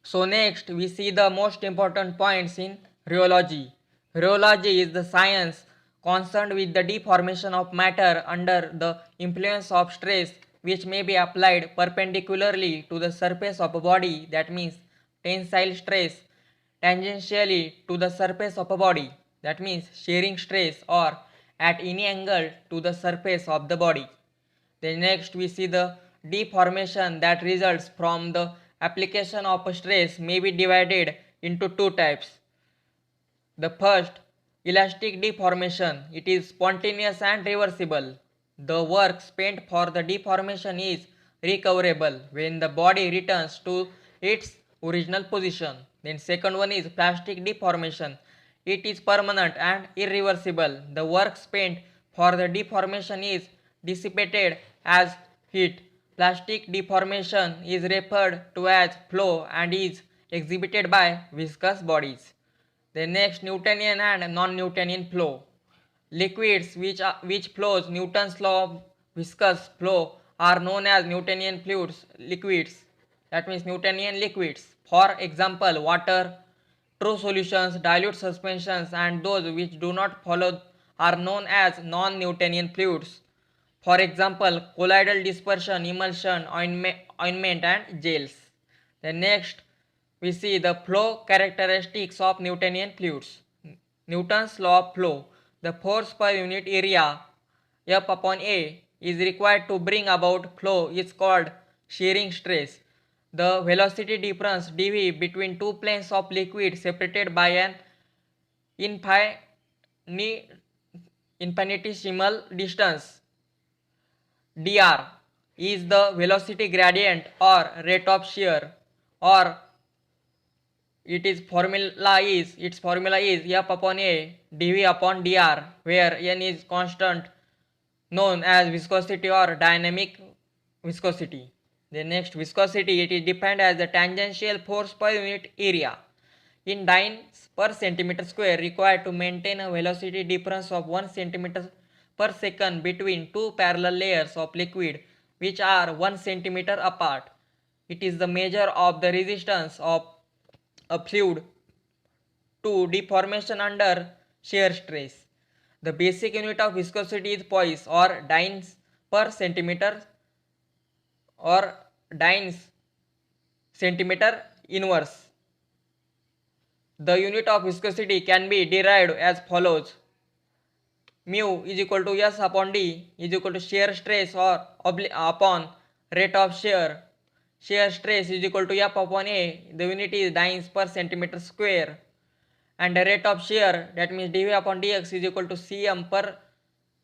So next we see the most important points in rheology. Rheology is the science concerned with the deformation of matter under the influence of stress which may be applied perpendicularly to the surface of a body, that means tensile stress, tangentially to the surface of a body, that means shearing stress, or at any angle to the surface of the body. Then next we see the deformation that results from the application of a stress may be divided into two types. The first, elastic deformation. It is spontaneous and reversible. The work spent for the deformation is recoverable when the body returns to its original position. Then second one is plastic deformation. It is permanent and irreversible. The work spent for the deformation is dissipated as heat. Plastic deformation is referred to as flow and is exhibited by viscous bodies. The next, Newtonian and non-Newtonian flow. Liquids which flows Newton's law of viscous flow are known as Newtonian fluids liquids. That means Newtonian liquids. For example, water, true solutions, dilute suspensions, and those which do not follow are known as non-Newtonian fluids. For example, colloidal dispersion, emulsion, ointment and gels. The next we see the flow characteristics of Newtonian fluids. Newton's law of flow. The force per unit area F upon A is required to bring about flow is called shearing stress. The velocity difference dV between two planes of liquid separated by an infinitesimal distance dr is the velocity gradient or rate of shear, or its formula is F upon A dV upon dr, where n is constant known as viscosity or dynamic viscosity. The next, viscosity, it is defined as the tangential force per unit area in dynes per centimeter square required to maintain a velocity difference of 1 centimeter per second between two parallel layers of liquid which are 1 centimeter apart. It is the measure of the resistance of a fluid to deformation under shear stress. The basic unit of viscosity is poise or dynes per centimeter or dynes centimeter inverse. The unit of viscosity can be derived as follows: mu is equal to S upon D is equal to shear stress or upon rate of shear. Shear stress is equal to F upon A. The unit is dynes per centimeter square. And the rate of shear, that means dV upon dx, is equal to cm per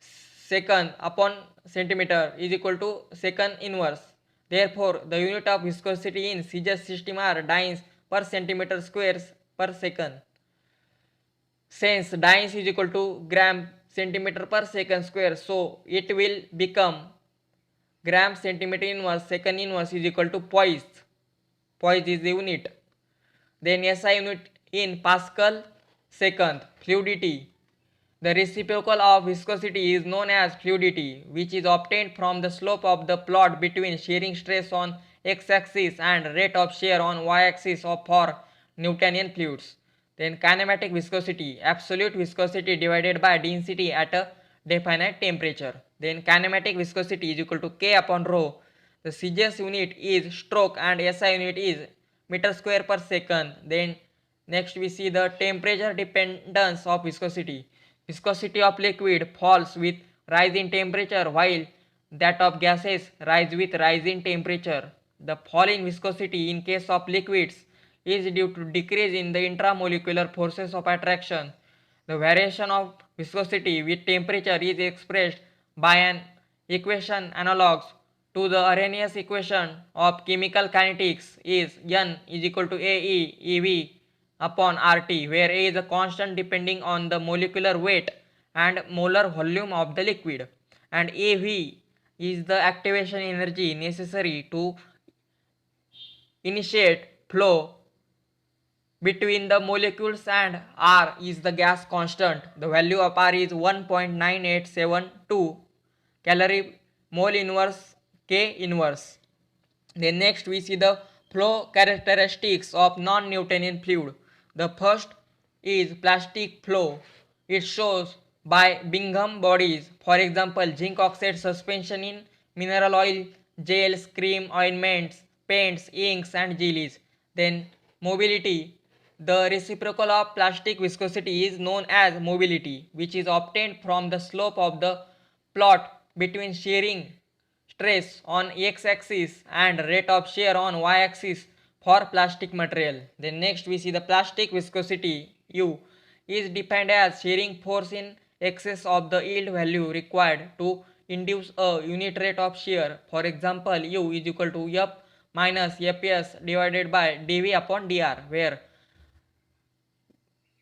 second upon centimeter is equal to second inverse. Therefore, the unit of viscosity in CJ system are dynes per centimeter squares per second. Since dynes is equal to gram centimeter per second square, so it will become gram centimeter inverse second inverse is equal to poise. Poise is the unit. Then SI unit in Pascal second. Fluidity. The reciprocal of viscosity is known as fluidity, which is obtained from the slope of the plot between shearing stress on x-axis and rate of shear on y-axis for Newtonian fluids. Then kinematic viscosity, absolute viscosity divided by density at a definite temperature. Then kinematic viscosity is equal to K upon rho. The CGS unit is stroke and SI unit is meter square per second. Then next we see the temperature dependence of viscosity. Viscosity of liquid falls with rise in temperature while that of gases rise with rise in temperature. The fall in viscosity in case of liquids is due to decrease in the intramolecular forces of attraction. The variation of viscosity with temperature is expressed by an equation analogous to the Arrhenius equation of chemical kinetics is N is equal to AE EV upon RT, where A is a constant depending on the molecular weight and molar volume of the liquid, and AV is the activation energy necessary to initiate flow between the molecules, and R is the gas constant. The value of R is 1.9872 calorie mole inverse K inverse. Then next we see the flow characteristics of non-Newtonian fluid. The first is plastic flow. It shows by Bingham bodies, for example, zinc oxide suspension in mineral oil, gels, cream, ointments, paints, inks, and jellies. Then mobility. The reciprocal of plastic viscosity is known as mobility, which is obtained from the slope of the plot between shearing stress on x-axis and rate of shear on y-axis for plastic material. Then next we see the plastic viscosity U is defined as shearing force in excess of the yield value required to induce a unit rate of shear. For example, U is equal to F minus Fs divided by dV upon dr, where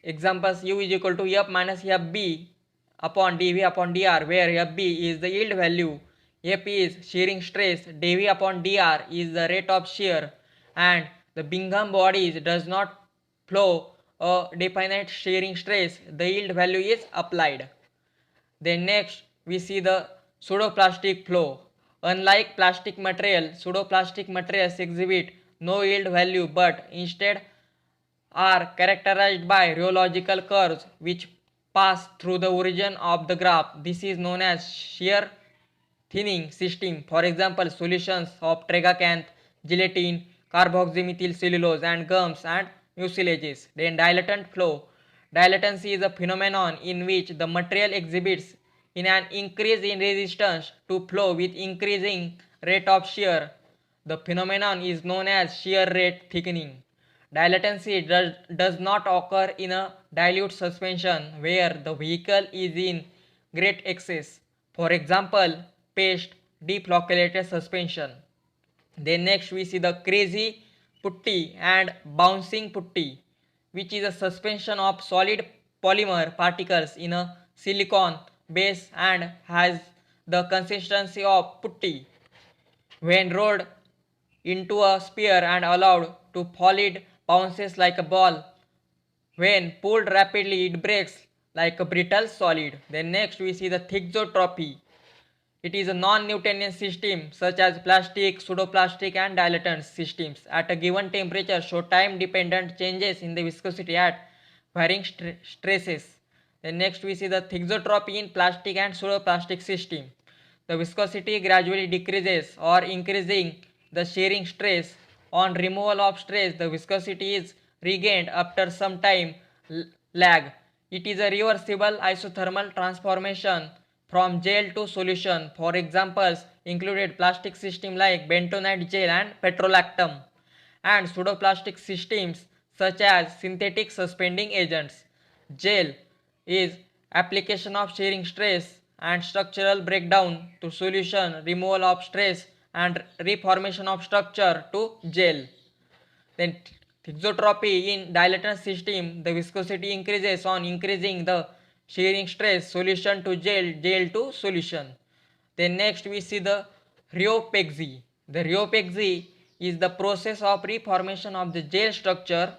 examples U is equal to F minus Fb upon dV upon dr, where Fb is the yield value, F is shearing stress, dV upon dr is the rate of shear, and the Bingham bodies does not flow a definite shearing stress, the yield value is applied. Then next we see the pseudoplastic flow. Unlike plastic material, pseudoplastic materials exhibit no yield value but instead are characterized by rheological curves which pass through the origin of the graph. This is known as shear thinning system. For example, solutions of tragacanth, gelatin, carboxymethyl cellulose, and gums and mucilages. Then dilatant flow. Dilatancy is a phenomenon in which the material exhibits in an increase in resistance to flow with increasing rate of shear. The phenomenon is known as shear rate thickening. Dilatancy does not occur in a dilute suspension where the vehicle is in great excess. For example, paste deflocculated suspension. Then next we see the crazy putty and bouncing putty, which is a suspension of solid polymer particles in a silicon base and has the consistency of putty. When rolled into a sphere and allowed to fall, it bounces like a ball. When pulled rapidly, it breaks like a brittle solid. Then next we see the thixotropy. It is a non-Newtonian system such as plastic, pseudoplastic, and dilatant systems at a given temperature show time-dependent changes in the viscosity at varying stresses. Then next we see the thixotropy in plastic and pseudoplastic system. The viscosity gradually decreases or increasing the shearing stress. On removal of stress, the viscosity is regained after some time lag. It is a reversible isothermal transformation from gel to solution. For examples included plastic system like bentonite gel and petrolactam, and pseudoplastic systems such as synthetic suspending agents. Gel is application of shearing stress and structural breakdown to solution, removal of stress and reformation of structure to gel. Then thixotropy in dilatant system, the viscosity increases on increasing the shearing stress, solution to gel, gel to solution. Then next we see the rheopexy. The rheopexy is the process of reformation of the gel structure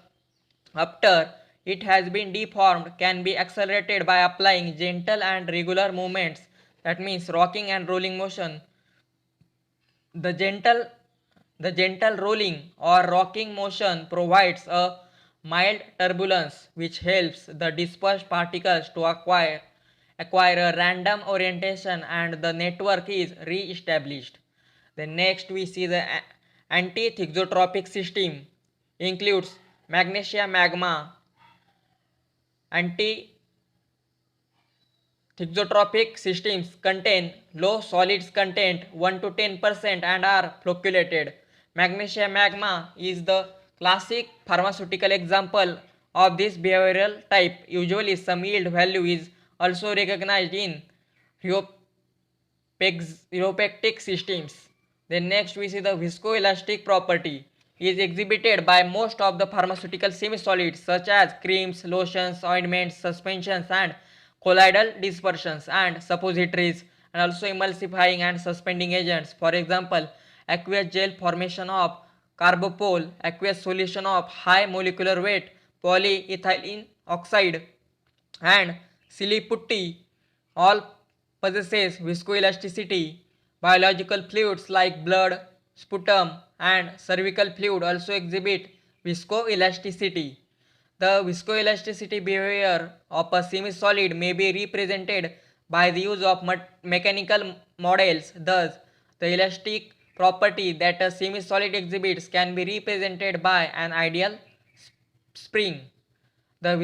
after it has been deformed, can be accelerated by applying gentle and regular movements, that means rocking and rolling motion. The gentle rolling or rocking motion provides a mild turbulence which helps the dispersed particles to acquire a random orientation and the network is re-established. Then next we see the anti-thixotropic system includes magnesia magma. Anti-thixotropic systems contain low solids content 1 to 10% and are flocculated. Magnesia magma is the classic pharmaceutical example of this behavioral type. Usually some yield value is also recognized in rheopectic systems. Then next we see the viscoelastic property is exhibited by most of the pharmaceutical semi-solids such as creams, lotions, ointments, suspensions and colloidal dispersions and suppositories, and also emulsifying and suspending agents. For example, aqueous gel formation of carbopol, aqueous solution of high molecular weight polyethylene oxide, and silly putty all possesses viscoelasticity. Biological fluids like blood, sputum, and cervical fluid also exhibit viscoelasticity. The viscoelasticity behavior of a semi-solid may be represented by the use of mechanical models. Thus, the elastic property that a semi-solid exhibits can be represented by an ideal spring. The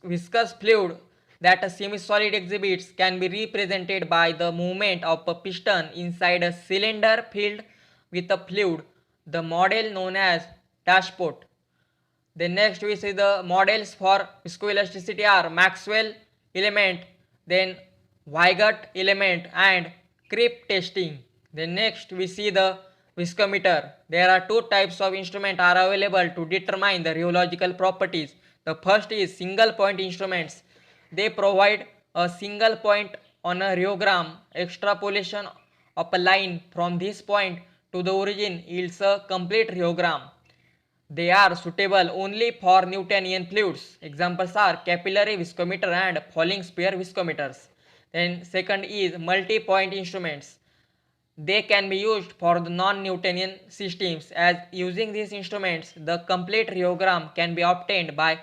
viscous fluid that a semi-solid exhibits can be represented by the movement of a piston inside a cylinder filled with a fluid, the model known as dashpot. Then next we see the models for viscoelasticity are Maxwell element, then Weygott element and creep testing. Then next we see the viscometer. There are two types of instrument are available to determine the rheological properties. The first is single point instruments. They provide a single point on a rheogram. Extrapolation of a line from this point to the origin yields a complete rheogram. They are suitable only for Newtonian fluids. Examples are capillary viscometer and falling sphere viscometers. Then second is multi-point instruments. They can be used for the non-Newtonian systems, as using these instruments the complete rheogram can be obtained by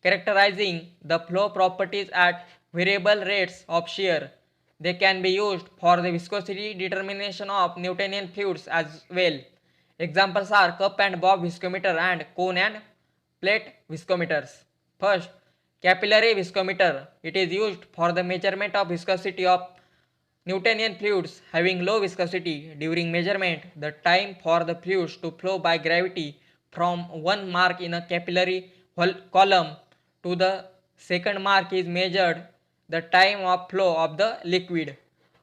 characterizing the flow properties at variable rates of shear. They can be used for the viscosity determination of Newtonian fluids as well. Examples are cup and bob viscometer and cone and plate viscometers. First, capillary viscometer. It is used for the measurement of viscosity of Newtonian fluids having low viscosity. During measurement, the time for the fluids to flow by gravity from one mark in a capillary column to the second mark is measured. The time of flow of the liquid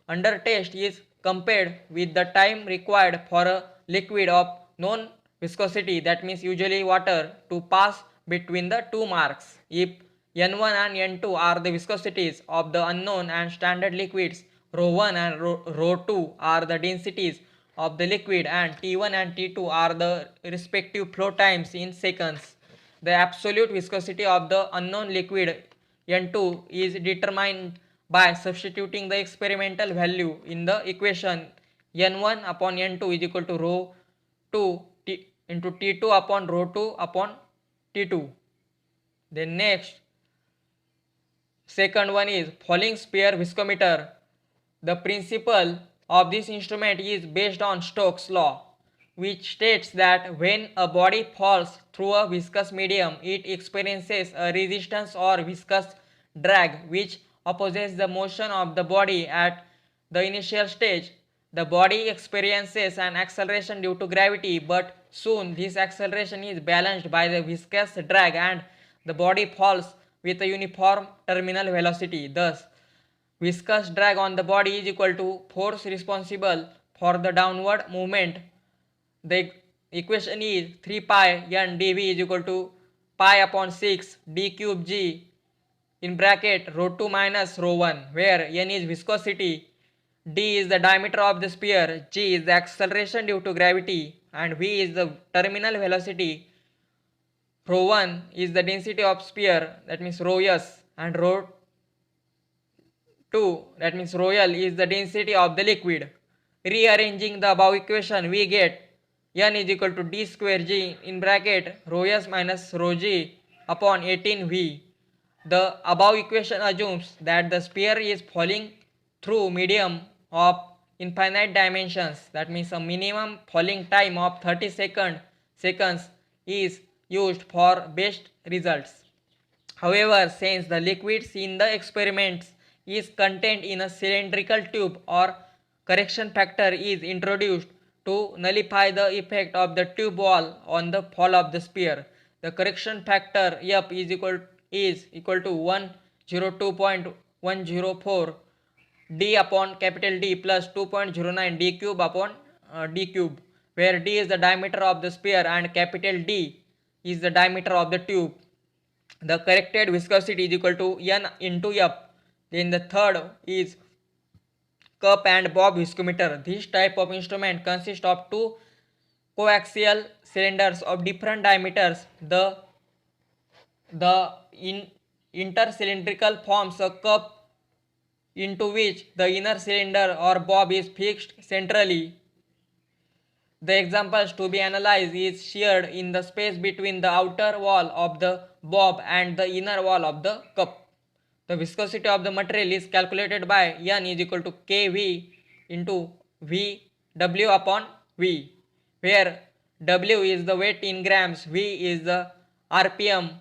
under test is compared with the time required for a liquid of known viscosity, that means usually water, to pass between the two marks. If N1 and N2 are the viscosities of the unknown and standard liquids, ρ1 and ρ2 are the densities of the liquid, and T1 and T2 are the respective flow times in seconds. The absolute viscosity of the unknown liquid N2 is determined by substituting the experimental value in the equation. N1 upon N2 is equal to rho 2 into T2 upon rho 2 upon T2. Then next, second one is falling sphere viscometer. The principle of this instrument is based on Stokes' law, which states that when a body falls through a viscous medium, it experiences a resistance or viscous drag which opposes the motion of the body at the initial stage. The body experiences an acceleration due to gravity, but soon this acceleration is balanced by the viscous drag and the body falls with a uniform terminal velocity. Thus, viscous drag on the body is equal to force responsible for the downward movement. The equation is 3 pi n dv is equal to pi upon 6 d cube g in bracket rho 2 minus rho 1, where n is viscosity, d is the diameter of the sphere, g is the acceleration due to gravity, and v is the terminal velocity. Rho 1 is the density of sphere, that means rho s, and rho 2, that means rho L, is the density of the liquid. Rearranging the above equation, we get N is equal to d square g in bracket rho s minus rho g upon 18v. The above equation assumes that the sphere is falling through medium of infinite dimensions, that means a minimum falling time of 30 seconds is used for best results. However, since the liquids in the experiments is contained in a cylindrical tube, or correction factor is introduced to nullify the effect of the tube wall on the fall of the sphere. The correction factor F is equal to 102.104 d upon capital D plus 2.09 d cube upon d cube, where d is the diameter of the sphere and capital D is the diameter of the tube. The corrected viscosity is equal to N into F. Then the third is cup and bob viscometer. This type of instrument consists of two coaxial cylinders of different diameters. The intercylindrical forms a cup into which the inner cylinder or bob is fixed centrally. The examples to be analyzed is shear in the space between the outer wall of the bob and the inner wall of the cup. The viscosity of the material is calculated by N is equal to Kv into Vw upon V, where W is the weight in grams, V is the RPM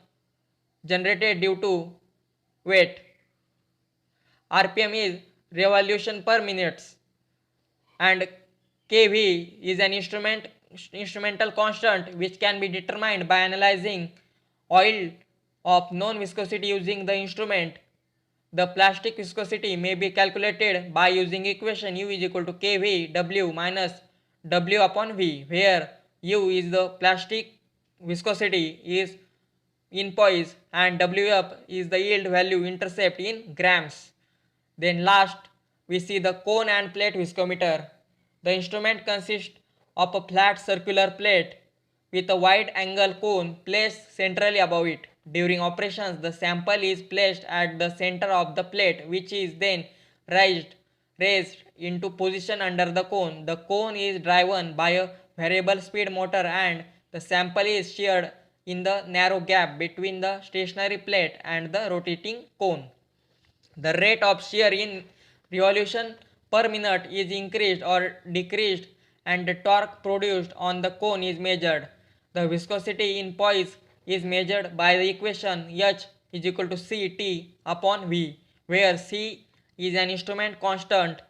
generated due to weight. RPM is revolution per minute, and Kv is an instrumental constant which can be determined by analyzing oil of known viscosity using the instrument. The plastic viscosity may be calculated by using equation U is equal to Kv W minus W upon V, where U is the plastic viscosity is in poise and Wf is the yield value intercept in grams. Then last we see the cone and plate viscometer. The instrument consists of a flat circular plate with a wide angle cone placed centrally above it. During operations, the sample is placed at the center of the plate, which is then raised into position under the cone. The cone is driven by a variable speed motor and the sample is sheared in the narrow gap between the stationary plate and the rotating cone. The rate of shear in revolution per minute is increased or decreased and the torque produced on the cone is measured. The viscosity in poise is measured by the equation H is equal to Ct upon V, where C is an instrument constant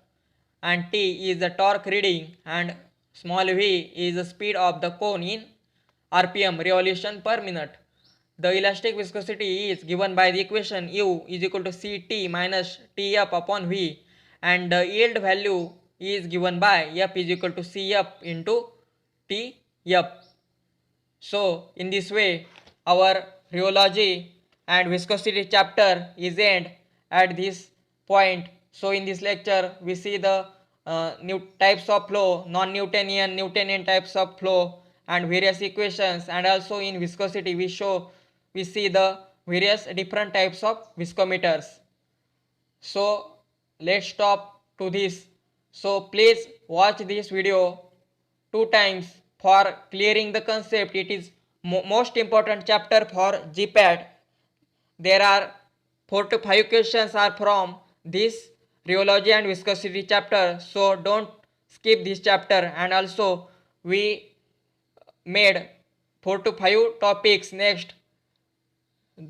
and T is the torque reading and small v is the speed of the cone in RPM revolution per minute. The elastic viscosity is given by the equation U is equal to Ct minus Tf upon V, and the yield value is given by F is equal to Cf into Tf. So in this way our rheology and viscosity chapter is end at this point. So in this lecture we see the new types of flow, non-Newtonian, Newtonian types of flow and various equations, and also in viscosity we see the various different types of viscometers. So let's stop to this. So please watch this video 2 times for clearing the concept. It is most important chapter for GPAT. There are 4 to 5 questions are from this rheology and viscosity chapter, so don't skip this chapter. And also we made 4 to 5 topics next.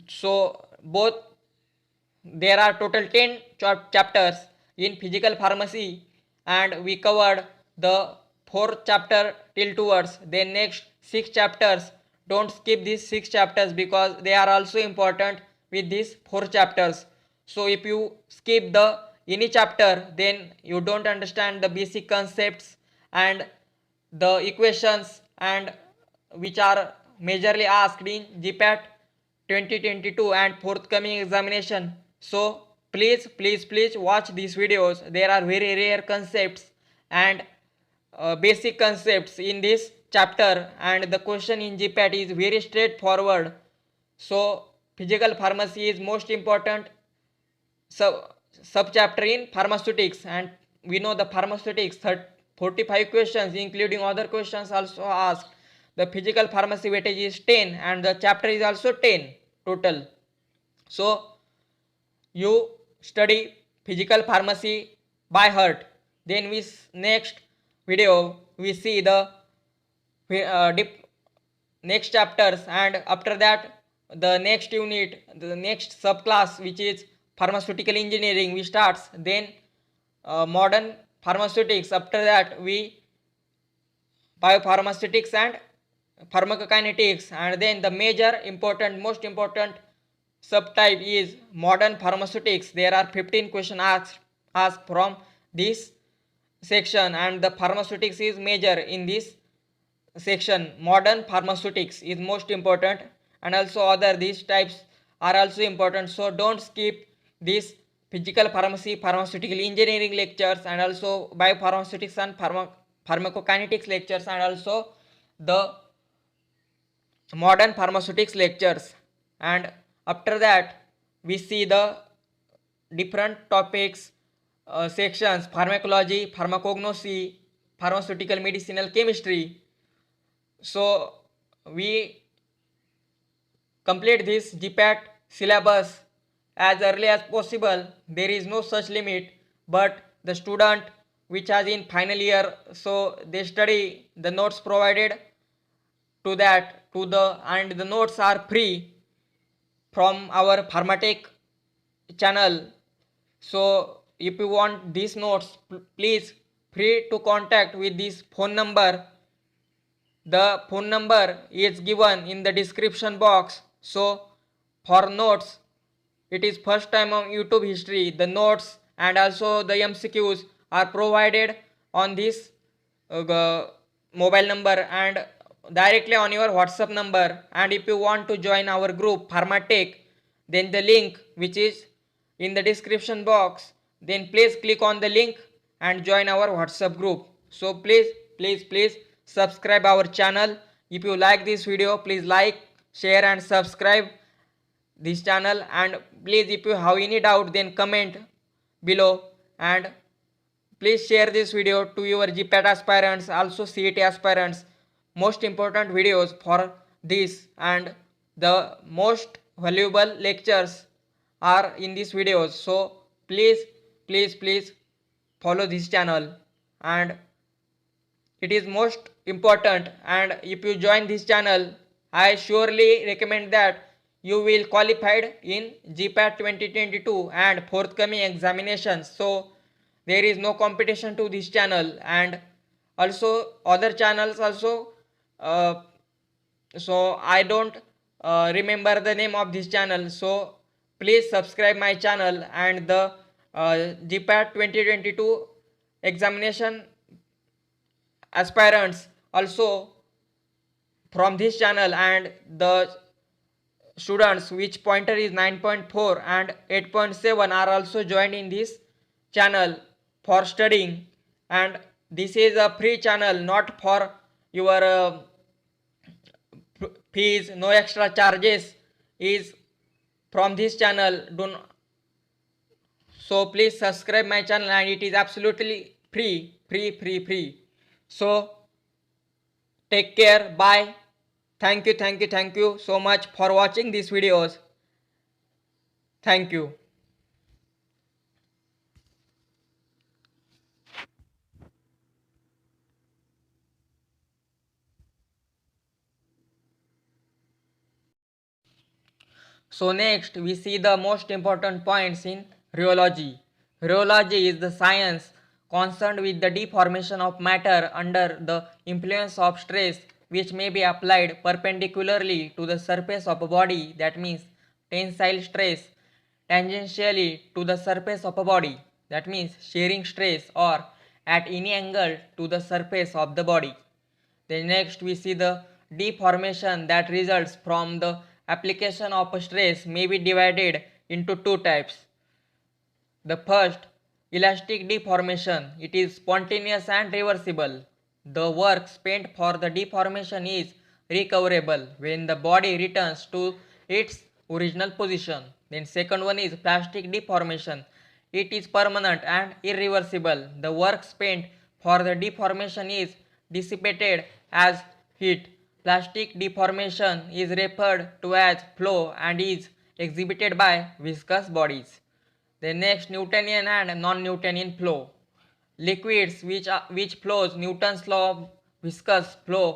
So both there are total 10 chapters in physical pharmacy, and we covered the 4th chapter till towards. Then next 6 chapters, don't skip these 6 chapters because they are also important with these 4 chapters. So if you skip the any chapter, then you don't understand the basic concepts and the equations and which are majorly asked in GPAT 2022 and forthcoming examination. So please watch these videos. There are very rare concepts and basic concepts in this chapter, and the question in GPAT is very straightforward. So physical pharmacy is most important sub chapter in pharmaceutics, and we know the pharmaceutics 45 questions including other questions also asked. The physical pharmacy weightage is 10 and the chapter is also 10 total. So you study physical pharmacy by heart. Then we next video we see the next chapters, and after that the next unit, the next subclass, which is pharmaceutical engineering, we starts. Then modern pharmaceutics. After that we biopharmaceutics and pharmacokinetics, and then the most important subtype is modern pharmaceutics. There are 15 questions asked from this section, and the pharmaceutics is major in this section. Modern pharmaceutics is most important, and also other these types are also important. So don't skip this physical pharmacy, pharmaceutical engineering lectures, and also biopharmaceutics and pharmacokinetics lectures, and also the modern pharmaceutics lectures. And after that we see the different topics sections: pharmacology, pharmacognosy, pharmaceutical medicinal chemistry. So we complete this GPAT syllabus as early as possible. There is no such limit, but the student which is in final year, so they study the notes provided to that to the, and the notes are free from our Pharmatech channel. So if you want these notes, please free to contact with this phone number. The phone number is given in the description box. So for notes, it is first time on YouTube history. The notes and also the MCQs are provided on this mobile number and directly on your WhatsApp number. And if you want to join our group Pharmatech, then the link which is in the description box, then please click on the link and join our WhatsApp group. So please subscribe our channel. If you like this video, please like, share and subscribe this channel. And please, if you have any doubt, then comment below. And please share this video to your GPAT aspirants, also CET aspirants. Most important videos for this and the most valuable lectures are in these videos. So please follow this channel, and it is most important. And if you join this channel, I surely recommend that you will qualified in GPAT 2022 and forthcoming examinations. So there is no competition to this channel, and also other channels also. So I don't remember the name of this channel. So please subscribe my channel, and the GPAT 2022 examination aspirants also from this channel, and the students which pointer is 9.4 and 8.7 are also joined in this channel for studying. And this is a free channel, not for your fees, no extra charges is from this channel. So please subscribe my channel, and it is absolutely free. So take care, bye. Thank you so much for watching these videos. Thank you. So next we see the most important points in rheology. Rheology is the science concerned with the deformation of matter under the influence of stress which may be applied perpendicularly to the surface of a body, that means tensile stress, tangentially to the surface of a body, that means shearing stress, or at any angle to the surface of the body. Then next we see the deformation that results from the application of a stress may be divided into two types. The first, elastic deformation. It is spontaneous and reversible. The work spent for the deformation is recoverable when the body returns to its original position. Then second one is plastic deformation. It is permanent and irreversible. The work spent for the deformation is dissipated as heat. Plastic deformation is referred to as flow and is exhibited by viscous bodies. The next, Newtonian and non-Newtonian flow. Liquids which flows Newton's law of viscous flow